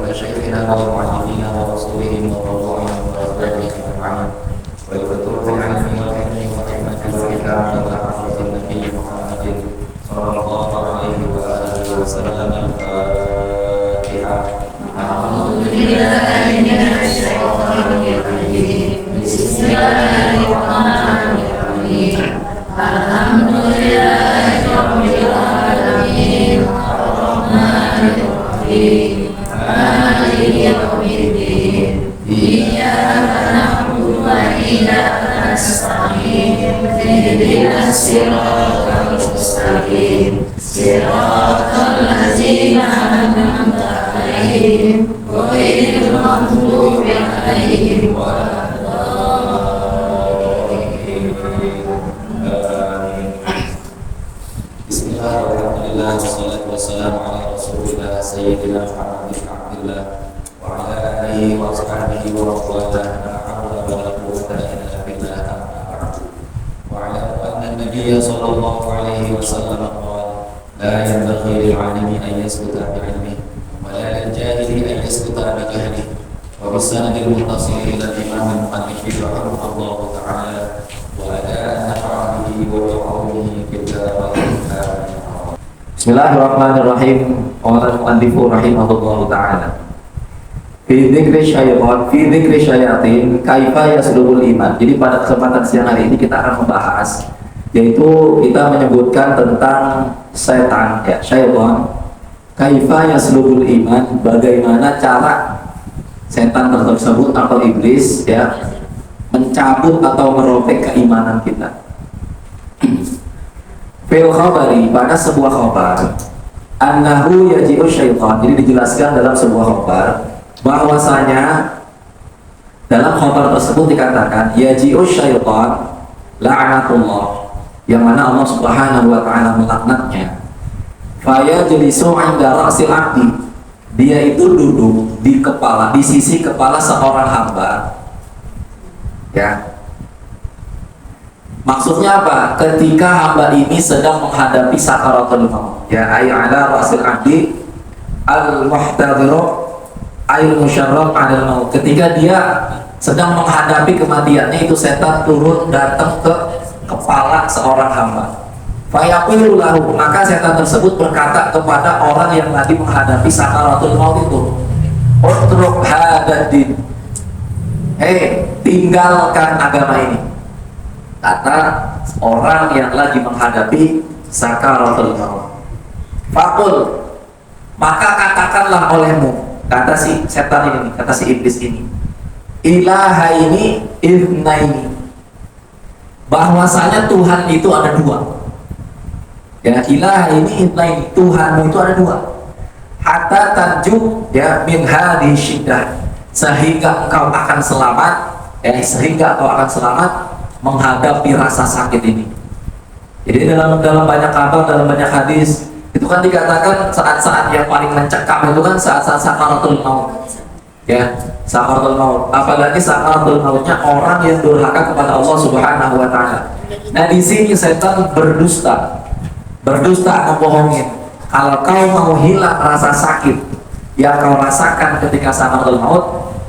وشيخنا ومعلمنا ورسولهم وروحهم وأزواجهم أجمعين والفتوح العلم والعلم ونعمة الزكاة على حضرة النبي محمد صلى الله عليه وآله وسلم. الفاتحة. أعوذ بالله من الشيطان الرجيم. بسم الله الرحمن الرحيم. الحمد لله رب العالمين الرحمن الرحيم مالك يوم الدين إياك نعبد وإياك نستعين اهدنا الصراط المستقيم صراط الذين أنعمت عليهم غير المغضوب عليهم ولا الضالين. Bismillah, alhamdulillah, wassalatu wassalamu ala rasulillah sayyidina Muhammad bin Abdillah wa ala alihi wa sahbihi wa wala hawla wa la quwwata illa billah. Wa ala anna nabiyya sallallahu alaihi wasallam qala la yanbaghi lil 'alimi an yaskuta bi 'ilmihi wa la lil jahili an yaskuta bi jahlihi. Wa bisanadil muttasil ila imam al-muhaddith rahimahullah ta'ala wa ala nafa'ahu wa qawlihi kitab. Bismillahirrahmanirrahim. Qala al-mu'allifu rahimahullahu ta'ala. Fi dzikri syayatin kaifa yaslubul iman. Jadi pada kesempatan siang hari ini kita akan membahas, yaitu kita menyebutkan tentang setan, ya, syaitan. Kaifa yaslubul iman, bagaimana cara setan tersebut atau iblis, ya, mencabut atau merobek keimanan kita. Fil khabari, pada sebuah khabar, annahu yaji'u syaitan. Jadi dijelaskan dalam sebuah khabar bahwasanya dalam khabar tersebut dikatakan yaji'u syaitan la'anatullah, yang mana Allah Subhanahu wa ta'ala melaknatnya. Fayajlisu 'inda ra'sil 'abdi, dia itu duduk di kepala, di sisi kepala seorang hamba, ya. Maksudnya apa? Ketika hamba ini sedang menghadapi sakaratul maut, ya, ay ala rasil abdi al-muhtadiru ayul musyarraf 'alal maut. Ketika dia sedang menghadapi kematiannya, itu setan turun datang ke kepala seorang hamba. Fayaqulu lahu, maka setan tersebut berkata kepada orang yang lagi menghadapi sakaratul maut itu, utruk hadad din, tinggalkan agama ini. Kata orang yang lagi menghadapi sakaratul maut. Faqul, maka katakanlah olehmu, kata si setan ini, kata si iblis ini, ilahaini irnaini, bahwasanya Tuhan itu ada dua. Ya, ilahaini irnaini, Tuhanmu itu ada dua. Hatta tanju, ya, min hadhihi syiddah, sehingga engkau akan selamat, ya, sehingga engkau akan selamat menghadapi rasa sakit ini. Jadi dalam banyak kabar, dalam banyak hadis itu kan dikatakan saat-saat yang paling mencekam itu kan saat-saat sakaratul maut, ya, sakaratul maut. Apalagi sakaratul mautnya orang yang durhaka kepada Allah Subhanahu wa ta'ala. Nah, di sini setan berdusta membohongin. Kalau kau mau hilang rasa sakit yang kau rasakan ketika sakaratul maut,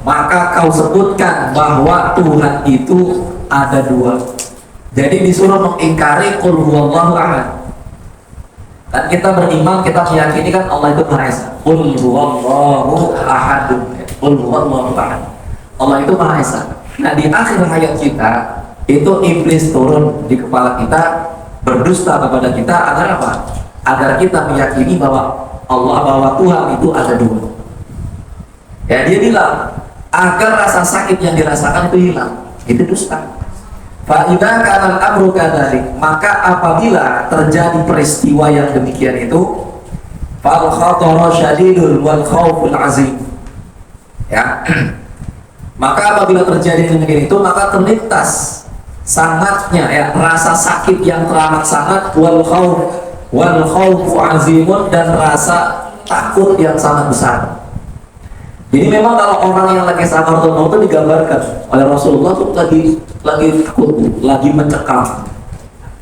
maka kau sebutkan bahwa Tuhan itu ada dua. Jadi disuruh mengingkari qul huwallahu ahad. Dan kita beriman, kita meyakini kan Allah itu Maha Esa. Qul huwallahu ahad. Qul huwallahu ahad. Allah itu Maha Esa. Nah, di akhir hayat kita itu iblis turun di kepala kita, berdusta kepada kita agar apa? Agar kita meyakini bahwa Tuhan itu ada dua. Ya, dia bilang agar rasa sakit yang dirasakan itu hilang. Itu dusta. Fa'idha kanal amru kadhalik, maka apabila terjadi peristiwa yang demikian itu, fal khatara syadidul wal khauful azim, ya, maka apabila terjadi demikian itu, maka terlintas sangatnya, ya, rasa sakit yang teramat sangat, wal khaufu azimun, dan rasa takut yang sangat besar. Jadi memang kalau orang yang lagi sakaratul maut itu digambarkan oleh Rasulullah tuh lagi takut, lagi mencekam,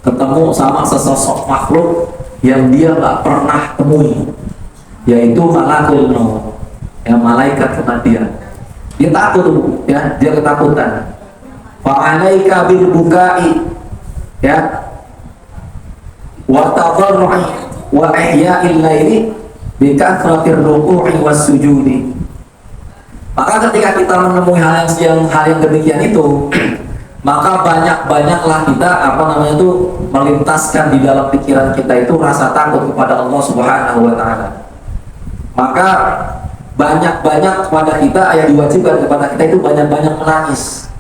ketemu sama sesosok makhluk yang dia nggak pernah temui, yaitu malakul maut, yang malaikat kematian. Dia takut, ya, dia ketakutan. Fa'alaika bil bukai, ya, wa tadarru'i wa ihya'il laili bi kathratir ruku'i was sujudi. Maka ketika kita menemui hal yang demikian itu, maka banyak-banyaklah kita melintaskan di dalam pikiran kita itu rasa takut kepada Allah Subhanahu wa taala. Maka banyak-banyak kepada kita yang diwajibkan kepada kita itu banyak-banyak menangis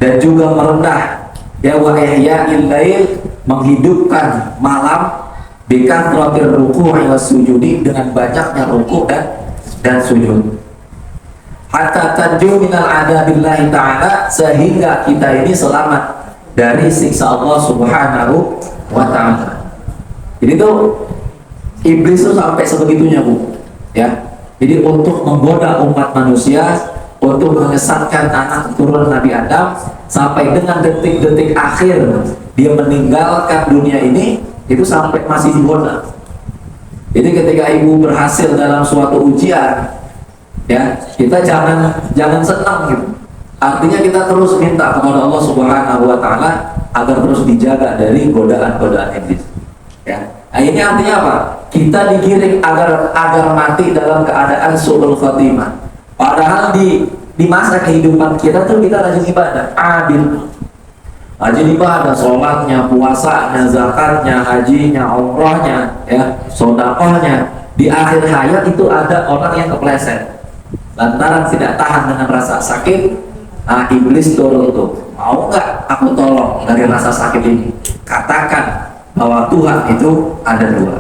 dan juga merendah, ya, wa ihya'il lail, menghidupkan malam, bikan terakhir ruku' wa sujudi, dengan banyaknya ruku' dan sujud. Hatta tanju minal adabillahi ta'ala, sehingga kita ini selamat dari siksa Allah Subhanahu wa ta'ala. Jadi tuh iblis tuh sampai sebegitunya, Bu, ya. Jadi untuk menggoda umat manusia, untuk menyesatkan anak keturunan Nabi Adam, sampai dengan detik-detik akhir dia meninggalkan dunia ini, itu sampai masih digoda. Jadi ketika ibu berhasil dalam suatu ujian, ya, kita jangan senang gitu. Artinya kita terus minta kepada Allah Subhanahu wa taala agar terus dijaga dari godaan-godaan iblis. Ya. Nah, ini artinya apa? Kita digiring agar mati dalam keadaan su'ul khatimah. Padahal di masa kehidupan kita tuh kita rajin ibadah, adil. Rajin ibadah, sholatnya, puasanya, zakatnya, hajinya, umrohnya, ya, sedekahnya. Di akhir hayat itu ada orang yang kepleset. Lantaran tidak tahan dengan rasa sakit, iblis turun tuh, mau nggak aku tolong dari rasa sakit ini? Katakan bahwa Tuhan itu ada dua.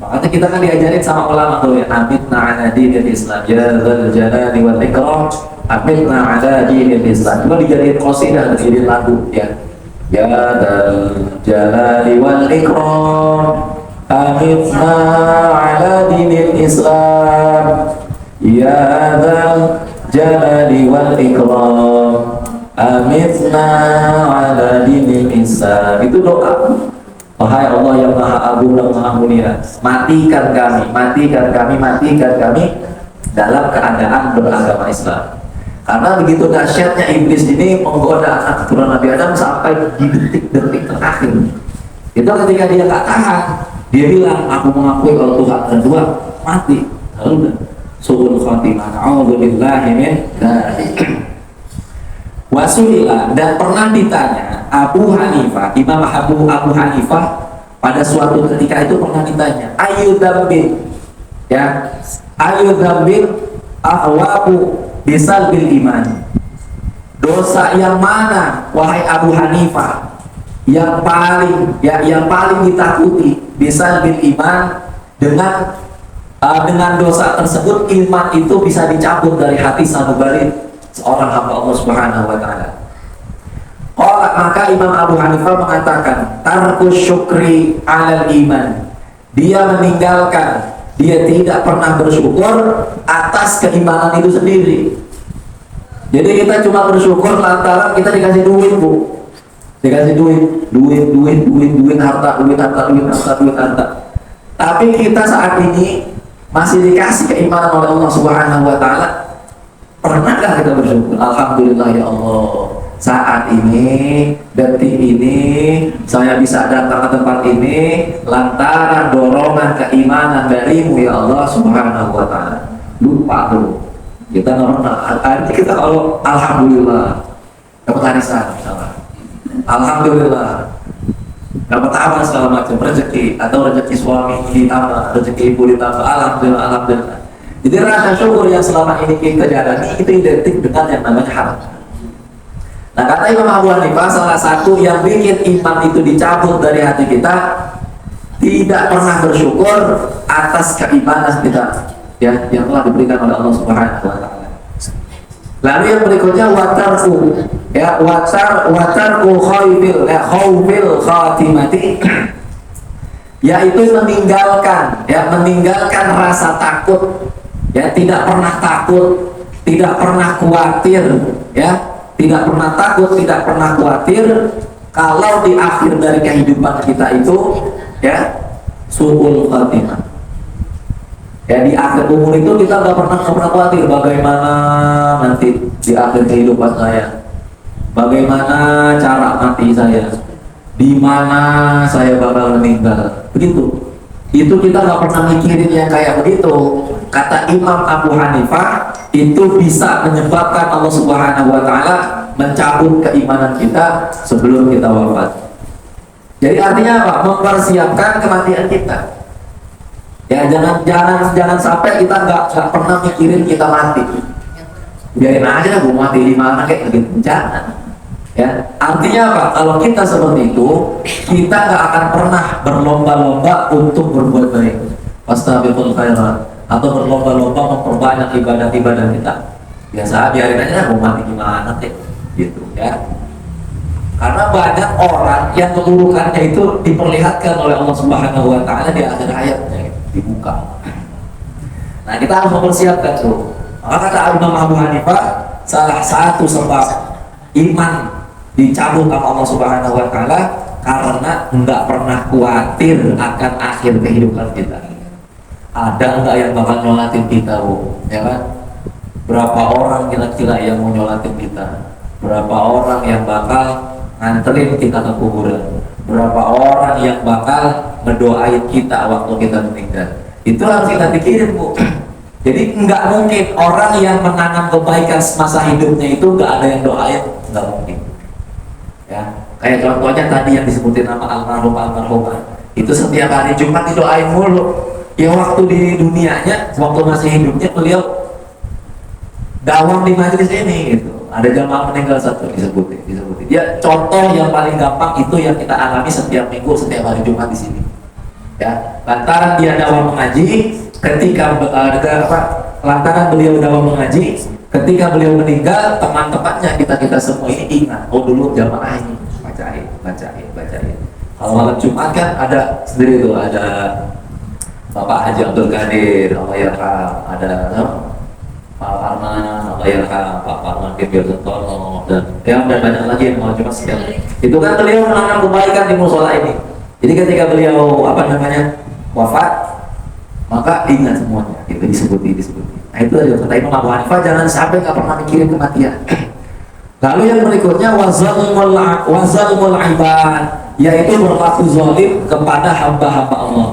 Makanya kita kan diajarin sama ulama tuh, ya, amitna ala dinil Islam, ya dzal jalali wal ikram, amitna ala dinil Islam. Itu dijadiin qasidah, dijadiin lagu, ya. Ya dzal jalali wal ikram, amitna ala dinil Islam. Ya dzal jalali wal ikram, amitna ala dinil Islam. Itu doa. Wahai Allah yang Maha Agung dan Maha Mulia, matikan kami dalam keadaan beragama Islam. Karena begitu dahsyatnya iblis ini menggoda anak keturunan Nabi Adam sampai di detik-detik terakhir. Itu ketika dia nggak tahan, dia bilang, aku mengakui kalau Tuhan ada dua, mati. Lalu su'ul khatimah, a'udzubillahi min dzalik. Wasuila, dan pernah ditanya Abu Hanifah, Imam Abu Hanifah pada suatu ketika itu pernah ditanya, ayu dzambin, ya, ayu dzambin ahwabu bisalbil iman, dosa yang mana wahai Abu Hanifah yang paling ditakuti bisalbil iman, dengan dosa tersebut iman itu bisa dicabut dari hati sanubari seorang hamba Allah Subhanahu wa taala. Maka Imam Abu Hanifah mengatakan, tarkus syukri alal iman. Dia meninggalkan, dia tidak pernah bersyukur atas keimanan itu sendiri. Jadi kita cuma bersyukur lantaran kita dikasih duit, Bu. Dikasih duit, harta. Tapi kita saat ini masih dikasih keimanan oleh Allah Subhanahu wa taala. Pernahkah kita bersyukur? Alhamdulillah ya Allah, saat ini, detik ini, saya bisa datang ke tempat ini lantaran dorongan keimanan darimu ya Allah Subhanahu wa ta'ala. Lupa tuh, kita nanti kita kalau alhamdulillah dapat arisan misalnya, alhamdulillah dapat apa segala macam, rezeki atau rezeki suami ditambah, rezeki ibu ditambah, alhamdulillah. Jadi rasa syukur yang selama ini kita jalani itu identik dengan yang namanya harta. Nah, kata Imam Abu Hanifah, salah satu yang bikin iman itu dicabut dari hati kita, tidak pernah bersyukur atas keimanan kita, ya, yang telah diberikan oleh Allah Subhanahu wa taala. Lalu yang berikutnya watarku, ya, watarku khawfil khatimati, yaitu meninggalkan rasa takut. Ya, tidak pernah takut, tidak pernah khawatir, ya, tidak pernah takut, tidak pernah khawatir kalau di akhir dari kehidupan kita itu ya su'ul khatimah. Ya di akhir umur itu kita nggak pernah khawatir bagaimana nanti di akhir kehidupan saya, bagaimana cara mati saya, di mana saya bakal meninggal, begitu. Itu kita nggak pernah mikirin yang kayak begitu. Kata Imam Abu Hanifah, itu bisa menyebabkan Allah Subhanahu Wa Taala mencabut keimanan kita sebelum kita wafat. Jadi artinya apa? Mempersiapkan kematian kita. Ya jangan sampai kita nggak pernah mikirin kita mati. Biarin aja gue mati di mana kayak gitu, jangan. Ya artinya apa? Kalau kita seperti itu, kita nggak akan pernah berlomba-lomba untuk berbuat baik. Fastabiqul khairat, atau berlomba-lomba memperbanyak ibadah-ibadah kita. Biasa biarin aja gue mati di mana kayak gitu ya. Karena banyak orang yang keburukannya itu diperlihatkan oleh Allah Subhanahu Wa Taala di akhir hayatnya. Dibuka. Nah kita harus mempersiapkan tuh. Maka kata Imam Abu Hanifah, salah satu sebab iman dicabut sama Allah Subhanahu Wa Taala karena nggak pernah khawatir akan akhir kehidupan kita. Ada nggak yang bakal nyolatin kita, Bu? Ya kan? Berapa orang kira-kira yang mau nyolatin kita? Berapa orang yang bakal nganterin kita ke kuburan? Berapa orang yang bakal mendoain kita waktu kita meninggal? Itu harus kita pikirin, Bu. Jadi nggak mungkin orang yang menanam kebaikan semasa hidupnya itu nggak ada yang doain, nggak mungkin. Ya, kayak contohnya tadi yang disebutin nama almarhumah itu setiap hari Jumat didoain mulu. Ya waktu di dunianya, waktu masih hidupnya beliau dawam di majelis ini gitu. Ada jamaah meninggal satu disebutin. Ya contoh yang paling gampang itu yang kita alami setiap minggu, setiap hari Jumat di sini. Ya, lantaran dia dawam mengaji, lantaran beliau dawam mengaji, ketika beliau meninggal, teman-temannya kita semua ini ingat, oh dulu jamaah ini bacain. Kalau malam Jumat kan ada sendiri tuh, ada Bapak Haji Abdul Qadir, Allahyarham, ada Pak Parman, Allahyarham, Pak Parman Kebir Sentono, dan banyak lagi yang mau cuma sekian. Itu kan beliau menanam kebaikan di musola ini. Jadi ketika beliau wafat, maka ingat semuanya, itu disebutin. Nah itu aja kata Imam Abu Hanifah, jangan sampai nggak pernah mikirin kematian. Lalu yang berikutnya wazalmul ibad, yaitu berlaku zalim kepada hamba-hamba Allah.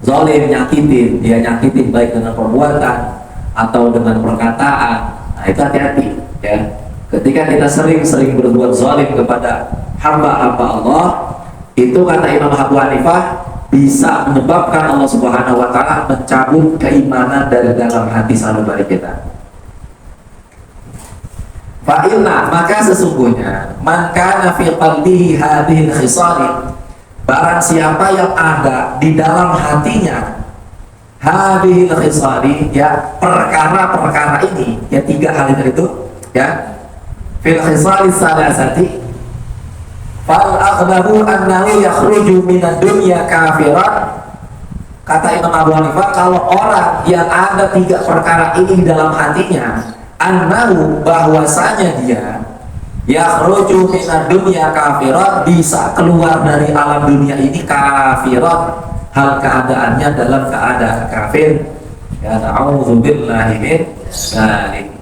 Zalim nyakitin baik dengan perbuatan atau dengan perkataan. Nah itu hati-hati ya. Ketika kita sering berbuat zalim kepada hamba-hamba Allah, itu kata Imam Abu Hanifah bisa menyebabkan Allah Subhanahu Wa Taala mencabut keimanan dari dalam hati sanubari kita. Fa'ilna, maka sesungguhnya man kana fi qalbihi hadhihi khisal, barang siapa yang ada di dalam hatinya hadhihi khisal, ya perkara-perkara ini, ya 3 hal itu ya, fil khisal salasati, fal aghnahu annahu yakhruju minad dunya kafiran. Kata Imam Abu Hanifah, kalau orang yang ada 3 perkara ini di dalam hatinya, annahu, bahwasanya dia yakhruju minad dunya kafiran, bisa keluar dari alam dunia ini kafiran, hal keadaannya dalam keadaan kafir. Ya na'udzubillahi min dzalik.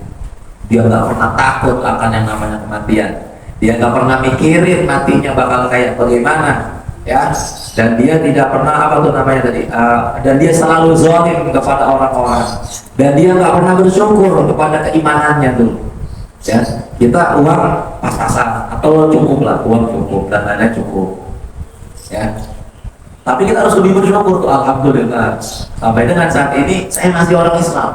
Dia nggak pernah takut akan yang namanya kematian. Dia nggak pernah mikirin matinya bakal kayak bagaimana, ya. Dan dia tidak pernah dan dia selalu zalim kepada orang-orang. Dan dia nggak pernah bersyukur kepada keimanannya tuh. Ya, kita uang pas-pasan atau cukup lah, uang cukup dan lainnya cukup. Ya. Tapi kita harus lebih bersyukur tuh, alhamdulillah. Sampai dengan saat ini saya masih orang Islam.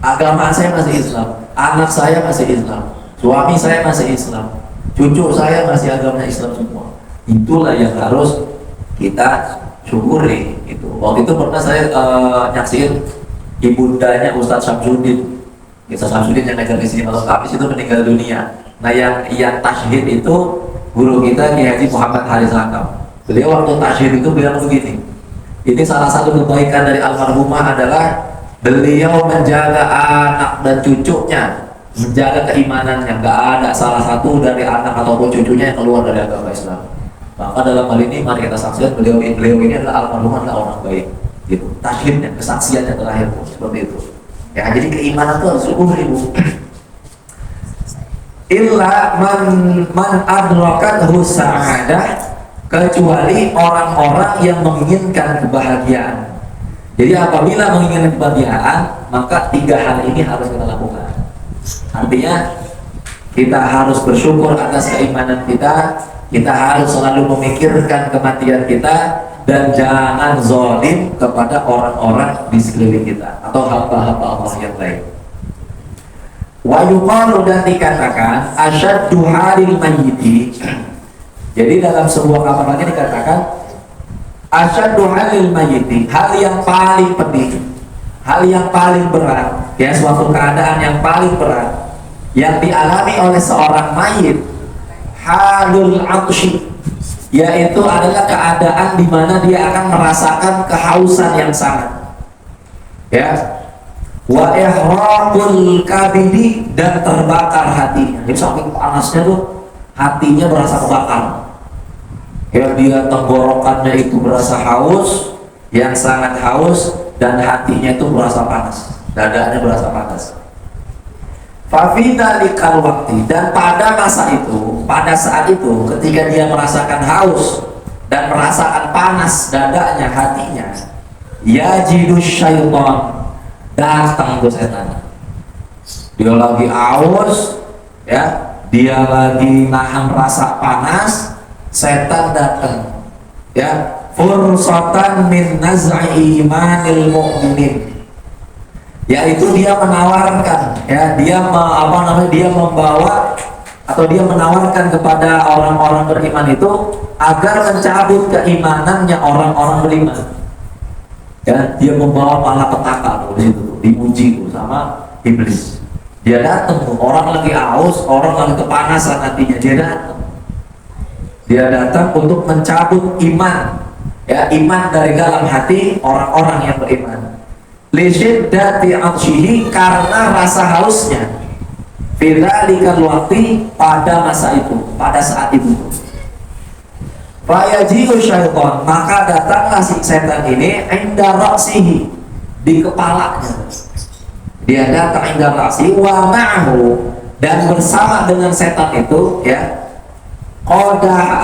Agama saya masih Islam, anak saya masih Islam, suami saya masih Islam, cucu saya masih agamanya Islam semua. Itulah yang harus kita syukuri. Itu waktu itu pernah saya nyaksiin ibundanya Ustadz Syamsuddin. Ustadz Syamsuddin yang ngajar di sini malam Kamis itu meninggal dunia. Nah yang tasyhid itu guru kita Kiai Haji Muhammad Haris Hakam. Beliau waktu tasyhid itu bilang begini, ini salah satu kebaikan dari almarhumah adalah beliau menjaga anak dan cucunya menjaga keimanannya, nggak ada salah satu dari anak ataupun cucunya yang keluar dari agama Islam. Maka dalam hal ini mari kita saksikan beliau ini adalah almarhum, adalah orang baik, gitu. Taklidnya, kesaksiannya terakhir seperti itu. Ya, jadi keimanan itu harus luhur, ibu. Illa man adrakathu sa'adah, kecuali orang-orang yang menginginkan kebahagiaan. Jadi apabila menginginkan kebahagiaan, maka 3 hal ini harus kita lakukan. Artinya kita harus bersyukur atas keimanan kita, kita harus selalu memikirkan kematian kita, dan jangan zalim kepada orang-orang di sekeliling kita atau hamba-hamba Allah yang lain. Wa yuqalu, dan dikatakan asyaddu halil mayyiti. Jadi dalam sebuah kabarnya dikatakan asyaddu halil mayyiti, hal yang paling pedih, hal yang paling berat, ya, suatu keadaan yang paling berat yang dialami oleh seorang mayit, halul atshi, yaitu adalah keadaan di mana dia akan merasakan kehausan yang sangat, ya, wa ihraqul kabidi, dan terbakar hatinya. Jadi saking panasnya tuh hatinya berasa terbakar, ya, dia tenggorokannya itu berasa haus, yang sangat haus, dan hatinya itu berasa panas, dadanya berasa panas. Fafidzalikal waqti, dan pada masa itu, pada saat itu, ketika dia merasakan haus dan merasakan panas dadanya, hatinya, yajidu syaitan, datang ke setan. Dia lagi haus, ya, dia lagi nahan rasa panas, setan datang, ya, fursatan min naz'i imanil mu'minin, yaitu dia menawarkan, ya, dia dia membawa atau dia menawarkan kepada orang-orang beriman itu agar mencabut keimanannya orang-orang beriman, ya, dia membawa malapetaka di situ, diuji sama iblis. Dia datang, orang lagi haus, orang lagi kepanasan hatinya, dia datang untuk mencabut iman, ya, iman dari dalam hati orang-orang yang beriman. Lisyiddati atshihi, karena rasa hausnya, fidzalikal waqti, pada masa itu, pada saat itu. Fayaji'u syaitan, maka datanglah si setan ini inda ra'sihi, di kepalanya. Dia datang inda ra'sihi wa ma'ahu, dan bersama dengan setan itu, ya,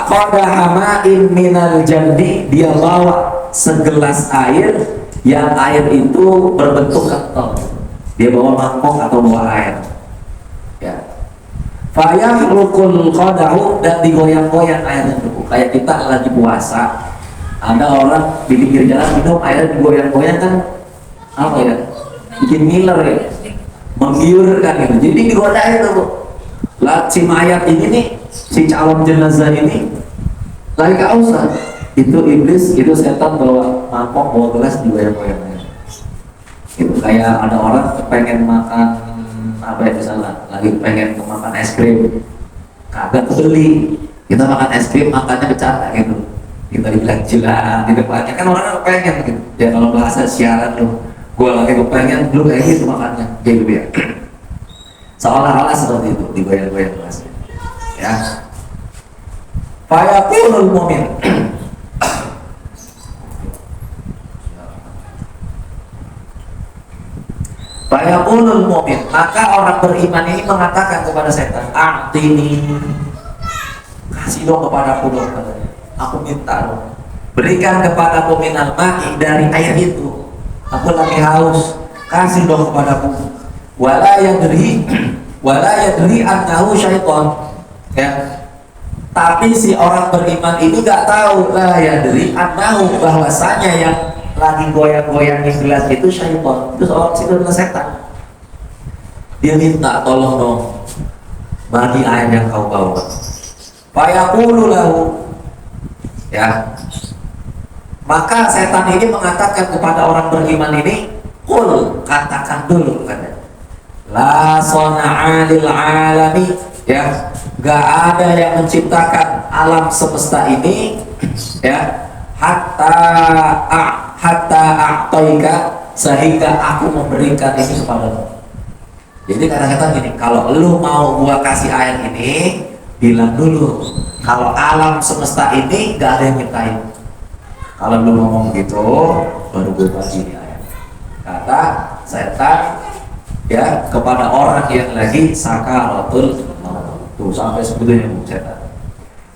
qadahamain minal jandi, dia bawa segelas air, yang air itu berbentuk kental. Dia bawa mangkok atau bawa air, ya. Fayahrukul qadahu, dan digoyang-goyang airnya itu. Kayak kita lagi puasa, ada orang di pinggir jalan minum air digoyang-goyang, kan apa ya, bikin ngiler, ya, menggiurkan gitu. Jadi digodain tuh. Lah si mayat ini nih, si calon jenazah ini lagi kehausan, itu iblis, itu setan bawa mangkok, bawa gelas, digoyang-goyang. Itu kayak ada orang pengen makan apa ya, misalnya lagi pengen makan es krim, kagak beli, kita makan es krim, makannya bercanda gitu, kita dibilang gila di depannya, kan orang pengen gitu, ya, kalau bahasa siaran tuh, gue lagi kepengen, lu kayak gitu makannya, gitu ya. Seolah-olah seperti itu, digoyang-goyang gelasnya, ya. Fayaqulul mu'min, fayaqulul mu'min, maka orang beriman ini mengatakan kepada setan, a'tini, kasih dong kepadaku dong, aku minta dong, berikan kepadaku minal ma'i, dari air itu, aku lagi haus, kasih dong kepadaku. Wala yadri annahu syaitan, ya. Tapi si orang beriman ini gak tahu, la yadri annahu, bahwasanya yang lagi goyang-goyangin gelas itu syaitan, itu seorang setan. Dia minta tolong dong, bagi air yang kau bawa. Fayaqulu lahu, ya. Maka setan ini mengatakan kepada orang beriman ini, qul, katakan dulu, katanya, la sona'a lil alami, ya, gak ada yang menciptakan alam semesta ini, ya, hatta a'taika, sehingga aku memberikan ini kepadamu. Jadi kata-kata gini, kalau lu mau gua kasih air ini, bilang dulu. Kalau alam semesta ini gak ada yang mintain. Kalau lu ngomong gitu, baru gua kasih ini air. Kata setan ya kepada orang yang lagi sakaratul maut. Tuh sampai sebetulnya setan.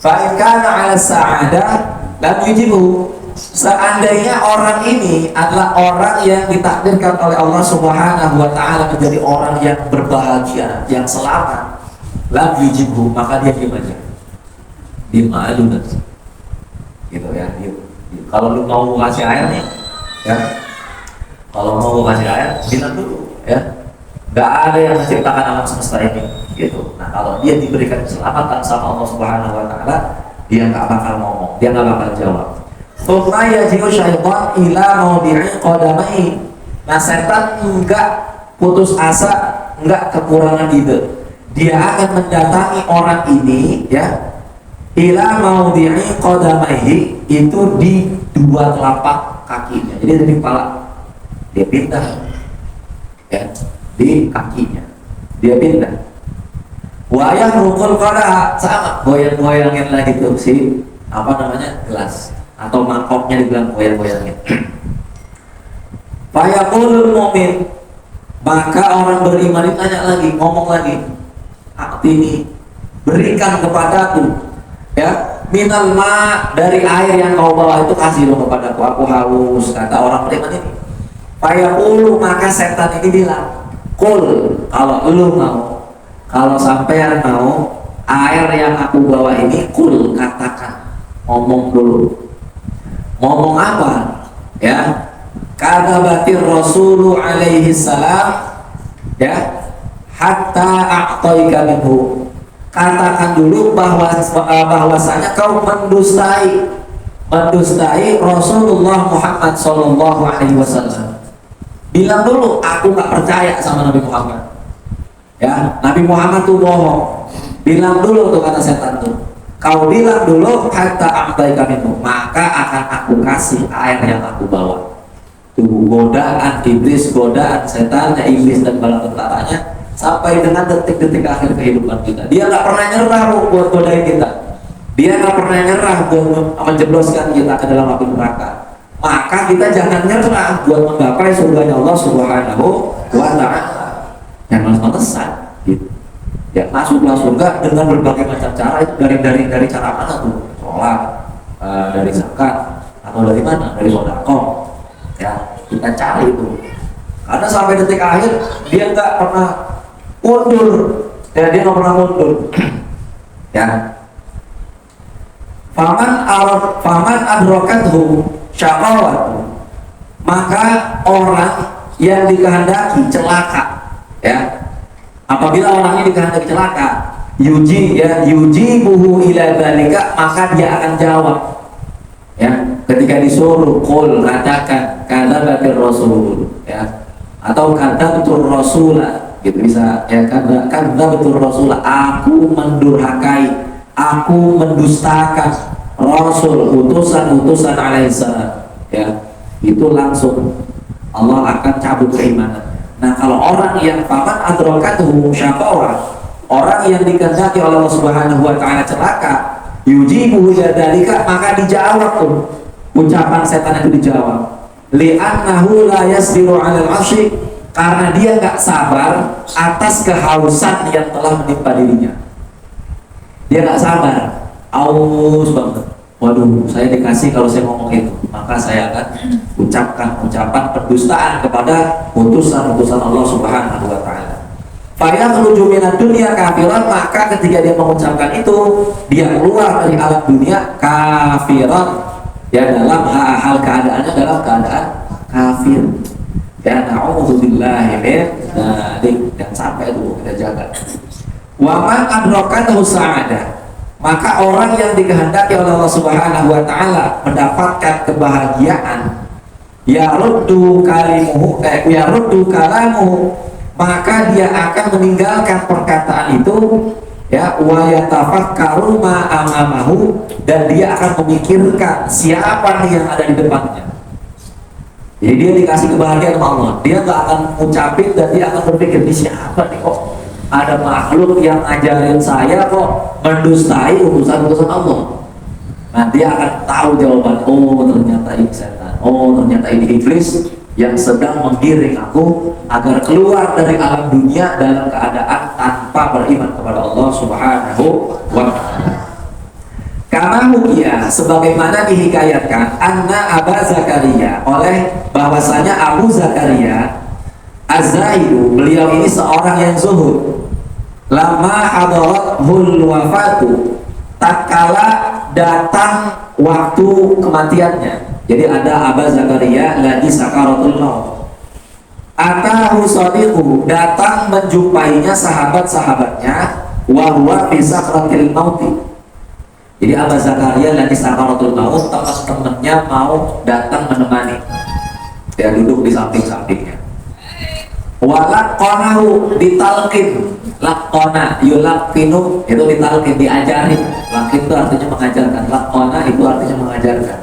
Fa in kana 'ala sa'adah lam yujibu. Seandainya orang ini adalah orang yang ditakdirkan oleh Allah Subhanahu wa taala menjadi orang yang berbahagia, yang selamat, lam yujibu, maka dia diam aja. Diam aja udah. Gitu ya, diam. Kalau lu mau kasih air nih, ya. Kalau mau kasih air, bilang dulu, ya. Gak ada yang menciptakan alam semesta ini, gitu. Nah, kalau dia diberikan keselamatan sama Allah Subhanahu wa taala, dia nggak bakal ngomong, dia nggak bakal jawab. Thumma yaji'u syaitan ila mawdi'i qadamai. Nah, setan enggak putus asa, enggak kekurangan ide. Dia akan mendatangi orang ini, ya, ila mawdi'i qadamaihi, itu di dua telapak kakinya. Jadi dari kepala dia pindah, ya, di kakinya dia pindah. Wa yahrukul qadaha, sama goyang-goyangin lagi tuh si apa namanya gelas atau mangkoknya dibilang goyang-goyangin. Fayaqulul mu'min, maka orang beriman ditanya lagi, ngomong lagi, "Atini, berikan kepadaku, ya, minal ma, dari air yang kau bawa itu kasih dong kepadaku, aku haus," kata orang beriman ini. Fayaqulu, maka setan ini bilang, "Qul, kalau lu mau, kalau sampean mau air yang aku bawa ini, qul, katakan, ngomong dulu." Ngomong apa? Ya, kadabatir Rasulu alaihi salam, ya, hatta a'taika minhu. Katakan dulu bahwasanya kau mendustai Rasulullah Muhammad sallallahu alaihi wasallam. Bilang dulu, aku nggak percaya sama Nabi Muhammad. Ya, Nabi Muhammad tuh bohong. Bilang dulu tuh kata setan tuh. Kau bilang dulu hatta a'taika minhu, maka akan aku kasih air yang aku bawa. Tuh godaan iblis, godaan setannya iblis dan bala tentaranya sampai dengan detik-detik akhir kehidupan kita. Dia nggak pernah nyerah buat godain kita. Dia nggak pernah nyerah buat menjebloskan kita ke dalam api neraka. Maka kita jangan nyerah buat menggapai surganya Allah Subhanahu wa taala. Jangan males-malesan gitu. Ya, masuklah surga dengan berbagai macam cara. Itu dari cara mana tuh? Sholat, dari zakat, atau dari mana? Dari sedekah. Ya, kita cari itu. Karena sampai detik akhir dia nggak pernah mundur. Ya, dia nggak pernah mundur. Ya. Faman adrokathu syaqawat, maka orang yang dikehendaki celaka, ya, apabila orangnya dikehendaki celaka, yujibuhu ila dzalika, maka dia akan jawab, ya, ketika disuruh qul, katakan kadzabatir rasul, ya, atau kadzabtur rasula, gitu bisa, ya, kadzabtur rasula, aku mendurhakai, aku mendustakan Rasul, utusan alaihissalam, ya, itu langsung Allah akan cabut keimanan. Nah, kalau orang yang faman adrokatuhu syaqawah, orang yang dikehendaki oleh Allah Subhanahu wa taala celaka, yujibu dzalika, maka dijawab tuh ucapan setan itu dijawab. Li'annahu la yasbiru 'alal 'asyi, karena dia nggak sabar atas kehausan yang telah menimpa dirinya. Dia nggak sabar, aus banget. Waduh, saya dikasih kalau saya ngomong itu, maka saya akan ucapkan ucapan pendustaan kepada utusan-utusan Allah Subhanahu wa taala. Faya menuju minat dunia kafiran, maka ketika dia mengucapkan itu, dia keluar dari alam dunia kafiran, ya, dalam hal keadaannya dalam keadaan kafir. Ya, na'udzubillahi min dzalik, dan sampai itu kita jaga. Wa man adrakathu sa'adah, maka orang yang dikehendaki oleh Allah Subhanahu wa taala mendapatkan kebahagiaan, yaruddu kalamuhu, maka dia akan meninggalkan perkataan itu, ya, wa yatafakkaru ma amamahu, dan dia akan memikirkan siapa nih yang ada di depannya. Jadi dia dikasih kebahagiaan sama Allah, dia nggak akan ngucapin dan dia akan berpikir, di siapa nih kok ada makhluk yang ngajarin saya kok mendustai utusan-utusan Allah. Nah dia akan tahu jawaban, oh ternyata ini setan, oh ternyata ini iblis yang sedang menggiring aku agar keluar dari alam dunia dalam keadaan tanpa beriman kepada Allah Subhanahu wa ta'ala. Karena hukia sebagaimana dihikayatkan anna Aba Zakaria, oleh bahwasanya Abu Zakaria Az-Zahidu, beliau ini seorang yang zuhud. Lama hadarathul wafatu, tatkala datang waktu kematiannya. Jadi ada Aba Zakaria lagi sakaratul maut. Atahu sadiqu, datang menjumpainya sahabat-sahabatnya, wa huwa fi sakratil mauti. Jadi Aba Zakaria lagi sakaratul maut, teman-temannya mau datang menemani. Dia duduk di samping-sampingnya. Walaqonahu, ditalkin. Laqona yulaqinu, itu ditalkin, diajarin. Laqin itu artinya mengajarkan, laqona itu artinya mengajarkan.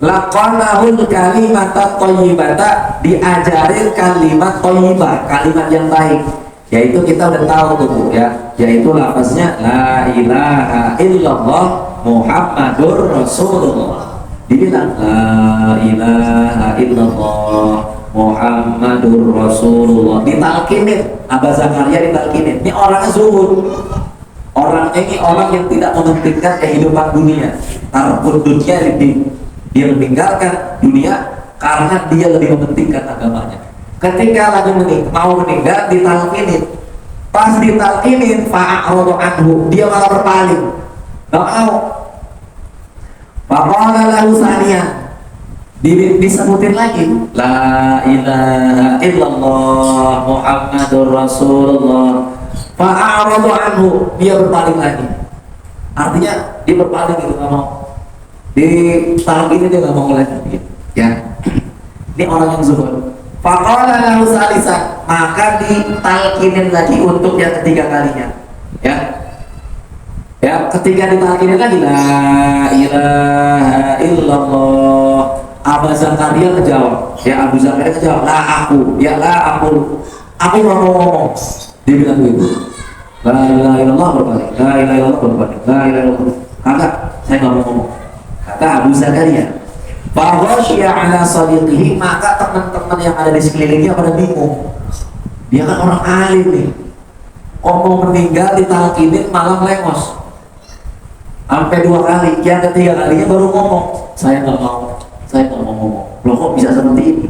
Laqonahul kalimata thayyibata, diajarin kalimat thayyibah, kalimat yang baik. Yaitu kita udah tahu tuh ya, yaitu lafaznya la ilaha illallah Muhammadur Rasulullah. Dibilang la ilaha illallah Muhammadur Rasulullah, ditalkinin. Aba Zakaria ditalkinin. Ini orangnya zuhud. Orangnya ini orang yang tidak mementingkan kehidupan dunia. Tarkud dunia, dia meninggalkan dunia karena dia lebih mementingkan agamanya. Ketika lagi mau meninggal, ditalkinin. Pas ditalkinin, fa'a'radu anhu, dia malah berpaling, nggak mau. Faqala lahu saniyan, disebutin lagi la ilaha illallah Muhammadur Rasulullah, fa'a'radu anhu, dia berpaling lagi. Artinya dia berpaling gitu, nggak mau. Di tahun ini dia nggak mau lagi gitu. Ya, ini orang yang zuhud. Faqala lahu salisan, maka ditalkinin lagi untuk yang ketiga kalinya. Ya, ketika ditalkinin lagi la ilaha illallah, Abu Zakaria kejawab. Ya, Abu Zakaria kejawab, la aku, ya la aku nggak mau ngomong. Dia bilang begitu. La ilaha illallah berbalik, la ilaha illallah berbalik, la ilaha illallah. Kata, saya nggak mau ngomong. Kata Abu Zakaria. Bahwa syia ala sadiqihi, maka teman-teman yang ada di sekelilingnya pada bingung. Dia kan orang alim nih, kok mau meninggal ditalkinin malah melengos. Sampai 2 kali, yang ketiga kalinya baru ngomong, saya nggak mau ngomong. Loh kok bisa seperti ini?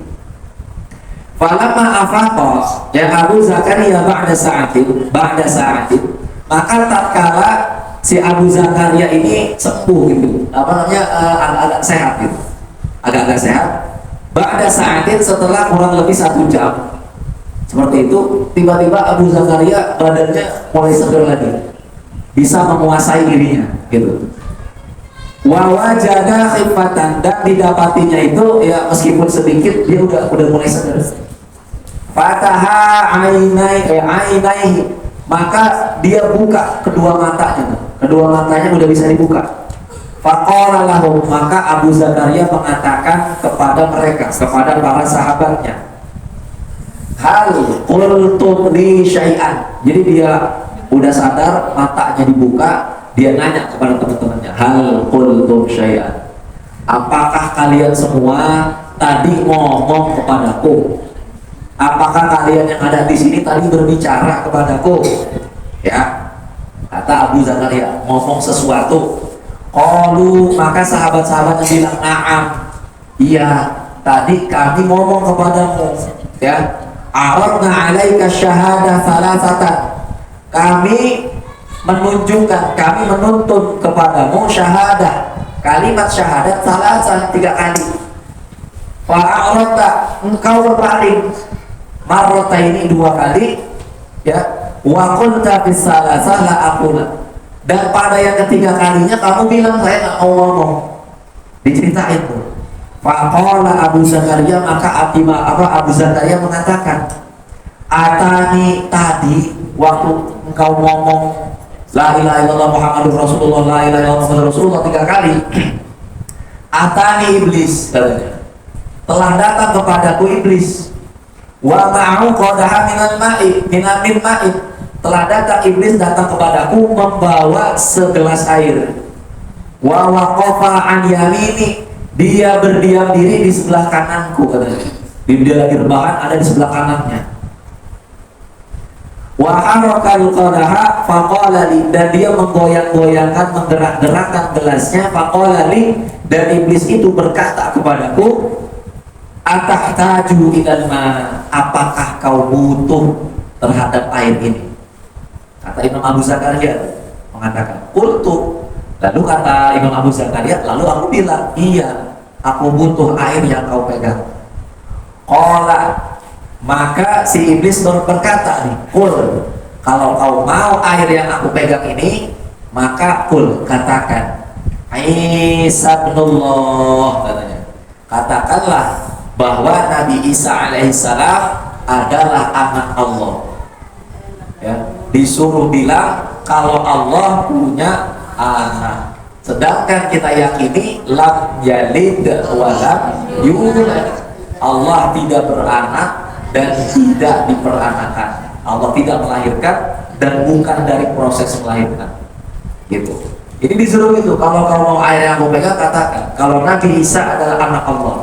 Falamma afaqa, ya Abu Zakaria ba'da sa'atin, maka tatkala si Abu Zakaria ini sembuh gitu, apa namanya, agak sehat gitu, agak sehat. Ba'da sa'atin, setelah kurang lebih 1 jam seperti itu, tiba-tiba Abu Zakaria badannya mulai segar lagi, bisa menguasai dirinya gitu. Wa wajada khifatan, dan didapatinya itu ya meskipun sedikit dia udah mulai segar. Fataha ainaihi, maka dia buka kedua matanya udah bisa dibuka. Faqala lahum, maka Abu Zakaria mengatakan kepada mereka, kepada para sahabatnya, hal qultum li syai'an. Jadi dia udah sadar, matanya dibuka, dia nanya kepada teman-temannya, hal qultum syai'an, apakah kalian semua tadi ngomong kepadaku? Apakah kalian yang ada di sini tadi berbicara kepadaku? Ya, kata Abu Zakaria, ngomong sesuatu. Qalu, maka sahabat-sahabat yang bilang, na'am, iya, tadi kami ngomong kepadamu. Ya, aradna 'alaika syahadah salasatan, kami menuntut kepadamu syahadah, kalimat syahadat salasan, 3 kali. Fa'aradta, engkau berpaling, marrota ini 2 kali, ya, wa qulta fis salasah la aqula, dan pada yang ketiga kalinya kamu bilang saya nggak mau ngomong. Diceritain tuh. Faqala Abu Zakaria, maka Abu Zakaria mengatakan, atani, tadi waktu engkau ngomong la ilaha illallah Muhammadur Rasulullah, la ilaha illallah Muhammadur Rasulullah 3 kali, atani iblis, katanya. telah datang kepadaku iblis. Wa ma'u qadaha minal ma'i min ma'in, telah datang iblis datang kepadaku membawa segelas air. Wa waqafa an yamini, dia berdiam diri di sebelah kananku katanya. Dia lagi rebahan ada di sebelah kanannya. Wa harakal qadaha faqala li, dan dia menggoyang-goyangkan menggerak-gerakkan gelasnya. Faqala li, dan iblis itu berkata kepadaku, atahtaju ilal ma, apakah kau butuh terhadap air ini? Kata Imam Abu Zakaria mengatakan, qultu, lalu kata Imam Abu Zakaria, lalu aku bilang, iya, aku butuh air yang kau pegang. Qala, maka si iblis berkata nih, qul, kalau kau mau air yang aku pegang ini, maka qul, katakan, Isa ibnullah, katanya, katakanlah bahwa Nabi Isa alaihissalam adalah anak Allah. Ya, disuruh bilang kalau Allah punya anak, sedangkan kita yakini lam yalid wa lam yulad, Allah tidak beranak dan tidak diperanakan. Allah tidak melahirkan dan bukan dari proses melahirkan. Gitu. Ini disuruh itu, kalau kau mau air yang aku pegang, katakan kalau Nabi Isa adalah anak Allah.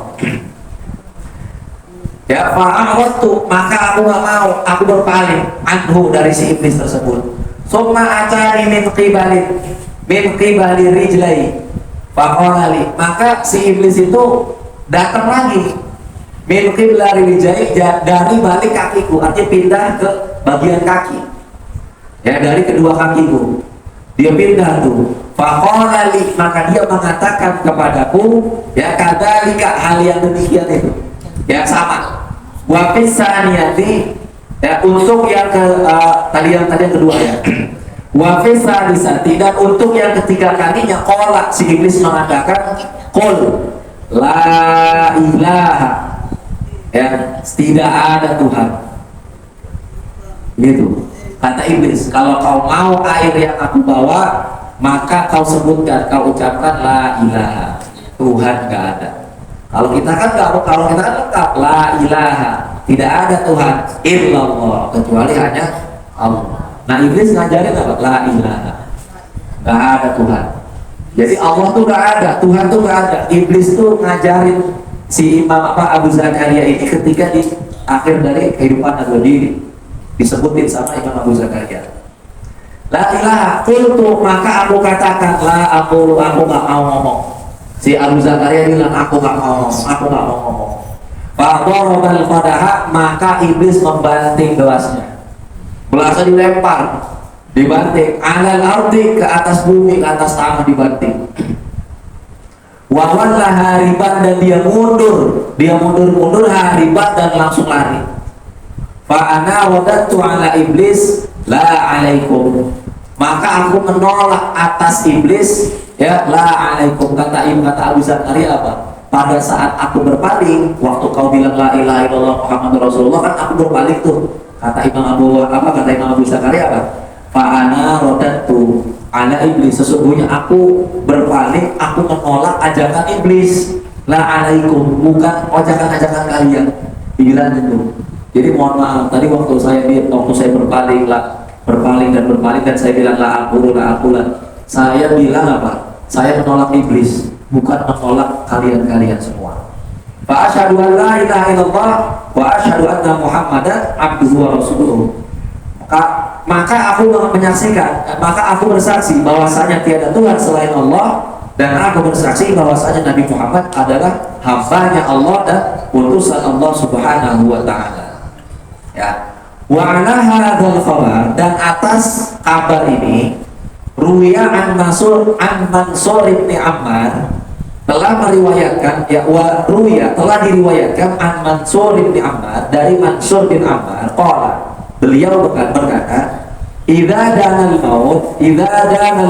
Ya, fa'awatu, maka aku nggak mau, aku berpaling anhu, dari si iblis tersebut. Summa atani min qibali rijlai faqala li, maka si iblis itu datang lagi min qibali rijlai, dari balik kakiku, artinya pindah ke bagian kaki. Ya, dari kedua kakiku dia pindah tuh. Faqala li, maka dia mengatakan kepadaku, ya kadzalika, hal yang demikian itu. Ya, sama. Wa fisaniyati, ya untuk yang tadi yang kedua ya. Wa fisanisati, dan untuk yang ketiga kalinya qala, si iblis mengatakan qul la ilaha, ya tidak ada Tuhan. Gitu. Kata iblis, kalau kau mau air yang aku bawa, maka kau sebutkan, kau ucapkan la ilaha, Tuhan gak ada. Kalau kita kan lengkap, la ilaha, tidak ada Tuhan illallah, kecuali hanya Allah. Nah, iblis ngajarin apa? La ilaha, gak ada Tuhan. Jadi Allah tuh gak ada, Tuhan tuh gak ada. Iblis tuh ngajarin si Imam Abu Zakaria ini ketika di akhir dari kehidupan atau diri, disebutin sama Imam Abu Zakaria. La ilaha, qultu, maka aku katakan, la aku gak mau ngomong. Si Abu Zakaria bilang, aku gak mau ngomong. Fadorobal qadaha, maka iblis membanting gelasnya. Gelasnya dilempar, dibanting, alal ardi, ke atas bumi, ke atas tanah dibanting. Wawan lah hariban, dan dia mundur hariban dan langsung lari. Fa'ana wadattu ala iblis la alaikum, maka aku menolak atas iblis, ya la alaikum. Kata Abu Zakaria apa? Pada saat aku berpaling, waktu kau bilang la ilaha illallah Muhammadur Rasulullah, kan aku berpaling tuh. Kata Imam Abu Zakaria apa? Fa'ana wadattu ala iblis, sesungguhnya aku berpaling, aku menolak ajakan iblis. La alaikum, bukan ajakan kalian. Bilang itu. Jadi mohon maaf, tadi waktu saya berpaling dan saya bilang la akulah. Saya bilang apa? Saya menolak iblis, bukan menolak kalian semua. Fa asyhadu an la ilaha illallah wa asyhadu anna Muhammadan abduhu wa rasuluh. Maka aku menyaksikan, maka aku bersaksi bahwasanya tiada Tuhan selain Allah, dan aku bersaksi bahwasanya Nabi Muhammad adalah hambanya Allah dan utusan Allah Subhanahu wa taala. Ya, wa ala hadzal khabar, dan atas kabar ini ruwiya an Mansur bin Ammar, telah meriwayatkan, ya wa ruwiya, telah diriwayatkan an Mansur bin Ammar, dari Mansur bin Ammar qala, beliau berkata, idza danal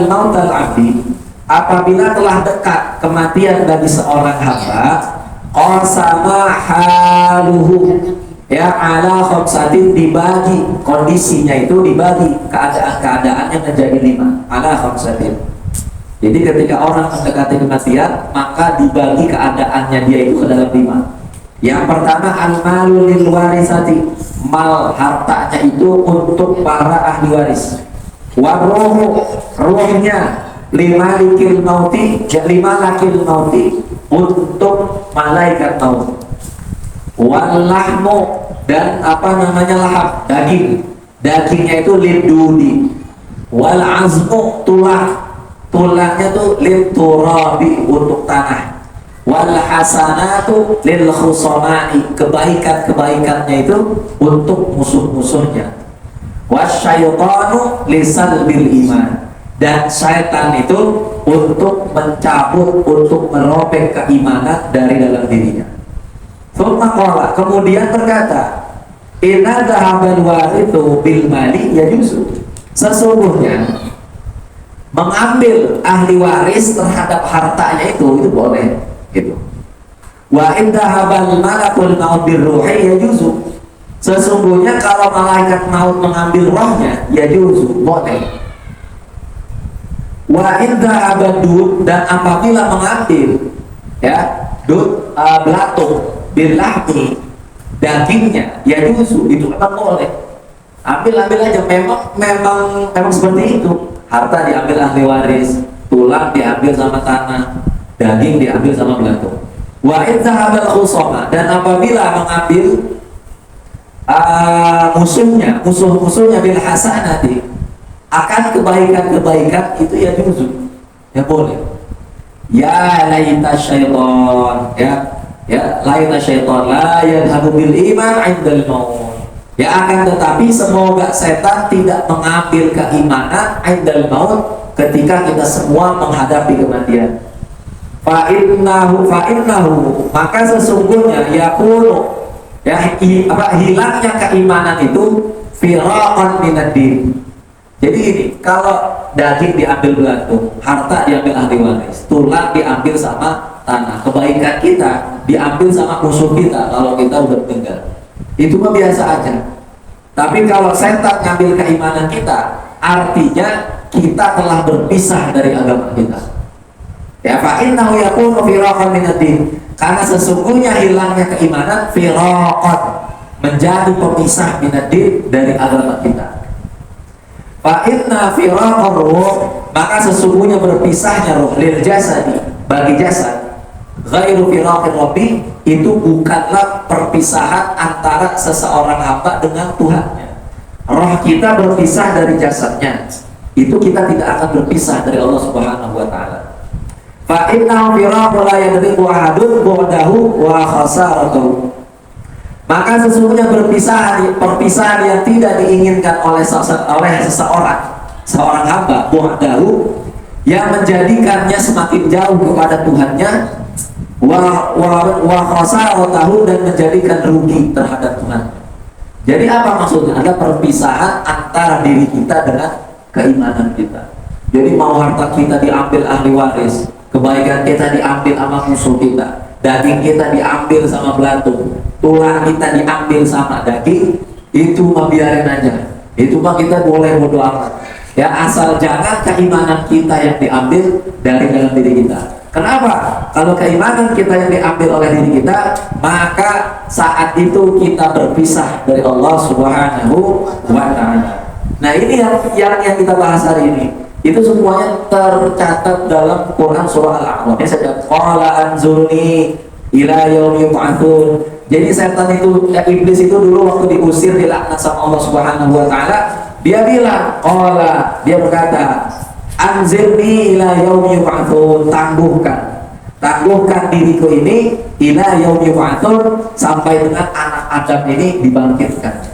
maut al-abdi, apabila telah dekat kematian bagi seorang hamba, qasama haluhu, ya ala khamsatin, dibagi kondisinya itu, dibagi keadaannya menjadi 5, ala khamsatin. Jadi ketika orang mendekati kematian, maka dibagi keadaannya dia itu ke dalam 5. Yang pertama al-malu lil warisati, mal hartanya itu untuk para ahli waris. Waruhu, ruhnya limalikil mauti, lima lakil mauti, untuk malaikat maut. Walahmu, dan apa namanya lahap, dagingnya itu lidudi. Wal azmu, tulangnya tuh liturabi, untuk tanah. Wal hasanatu lil khusama'i, kebaikannya itu untuk musuh-musuhnya. Wasyaitanu lisalbil iman, dan syaitan itu untuk mencabut, untuk merobek keimanan dari dalam dirinya. Qala, kemudian berkata, inna dhahabal warithu bil mali yajuzu, sesungguhnya mengambil ahli waris terhadap hartanya itu boleh gitu. Wa in dhahabal malakul maut birruhi yajuzu, sesungguhnya kalau malaikat maut mengambil rohnya yajuzu, boleh. Wa in dhahabad dud, dan apabila mengambil belatung bilahmi, dagingnya yajuzu, itu memang boleh. Ambil aja, memang seperti itu. Harta diambil ahli waris, tulang diambil sama tanah, daging diambil sama belatung. Wa idzahabal khusama, dan apabila mengambil musuhnya bil hasanati, akan kebaikan itu ya juzu, ya boleh. Ya laita syaitan, laita syaitan la yadhabu bil iman indal maut. Ya akan tetapi semoga setan tidak mengambil keimanan indal maut, ketika kita semua menghadapi kematian. Fa'innahu, maka sesungguhnya yakunu, hilangnya keimanan itu firaqan minad-din. Jadi ini, kalau daging diambil belatung, harta diambil ahli waris, tulang diambil sama tanah, kebaikan kita diambil sama musuh kita kalau kita udah meninggal, itu mah biasa aja. Tapi kalau setan ngambil keimanan kita, artinya kita telah berpisah dari agama kita. Ya, fa'innahu yakunu firaqan minad-din, karena sesungguhnya hilangnya keimanan firaqan, menjadi pemisah minad-din, dari agama kita. Fa'inna firaqar ruh, maka sesungguhnya berpisahnya ruh lil jasadi, bagi jasad, ghairu firaqir rabbi, itu bukanlah perpisahan antara seseorang hamba dengan Tuhannya. Roh kita berpisah dari jasadnya, itu kita tidak akan berpisah dari Allah Subhanahu wa ta'ala. Fa'inna firaqu la yadriku ahadun bu'dahu wa khasaratuhu, maka sesungguhnya perpisahan yang tidak diinginkan oleh seorang hamba, bu'dahu, yang menjadikannya semakin jauh kepada Tuhannya, wa khasaratuhu, dan menjadikan rugi terhadap Tuhan. Jadi apa maksudnya? Ada perpisahan antara diri kita dengan keimanan kita. Jadi mau harta kita diambil ahli waris, kebaikan kita diambil sama musuh kita, daging kita diambil sama belatung, tulang kita diambil sama daging, itu mah biarin aja. Itu mah kita boleh bodo amat. Ya, asal jangan keimanan kita yang diambil dari dalam diri kita. Kenapa? Kalau keimanan kita yang diambil oleh diri kita, maka saat itu kita berpisah dari Allah Subhanahu wa ta'ala. Nah, ini yang kita bahas hari ini. Itu semuanya tercatat dalam Quran surah Al-A'raf. Ya, saya qala anzurni ila yaumi yub'atsun. Jadi setan itu, iblis itu dulu waktu diusir, dilaknat sama Allah Subhanahu wa ta'ala, dia bilang, dia berkata, anzirni ila yaumi yub'atsun, tangguhkan diriku ini ila yaumi yub'atsun, sampai dengan anak Adam ini dibangkitkan,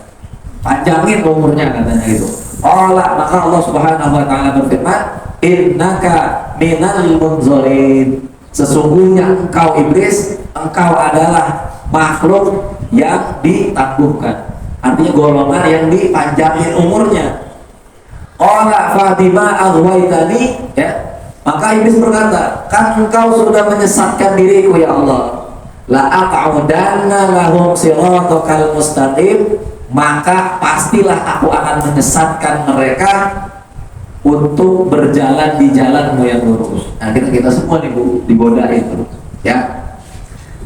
panjangin umurnya, katanya gitu. Maka Allah Subhanahu wa ta'ala berfirman, innaka minal munzarin, sesungguhnya engkau iblis, engkau adalah makhluk yang ditangguhkan, artinya golongan yang dipanjangin umurnya. Qala fabima aghwaytani, maka iblis berkata, kan engkau sudah menyesatkan diriku ya Allah, la aq'udanna lahum siratakal mustaqim, maka pastilah aku akan menyesatkan mereka untuk berjalan di jalanmu yang lurus. Nah, kita semua digodain terus, ya.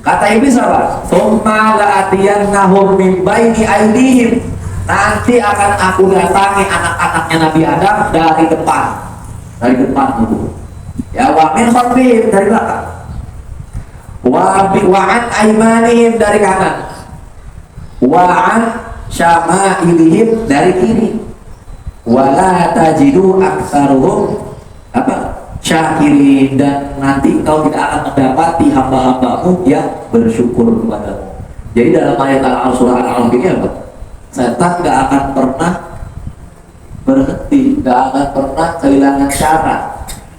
Kata iblis apa? Tsumma la'atiyannahum min baini aydihim. Nanti akan aku datangi anak-anaknya Nabi Adam dari depan. Dari depan itu. Ya, wa min khalfihim, dari belakang. Wa an aymanihim, dari kanan. Wa an syama'ilihim, dari kiri. Wa la tajidu aktsaruhum apa? Syakirin, dan nanti kau tidak akan mendapati hamba-hambamu yang bersyukur kepadamu. Jadi dalam ayat Al-Alaq surah Al-Alaq ini apa? Setan tidak akan pernah berhenti, tidak akan pernah kehilangan cara,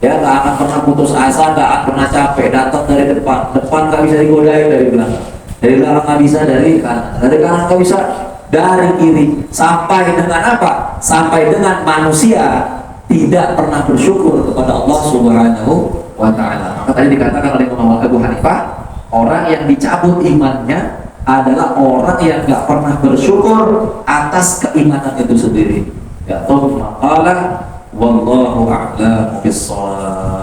ya, tidak akan pernah putus asa, tidak akan pernah capek. Datang dari depan nggak bisa digodain, dari belakang nggak bisa, dari kanan nggak bisa, dari kiri, sampai dengan apa? Sampai dengan manusia tidak pernah bersyukur kepada Allah Subhanahu wa Ta'ala. Maka tadi dikatakan oleh Imam Abu Hanifah, orang yang dicabut imannya adalah orang yang nggak pernah bersyukur atas keimanan itu sendiri. Ya, thumma qala wallahu a'lamu bis-shawab.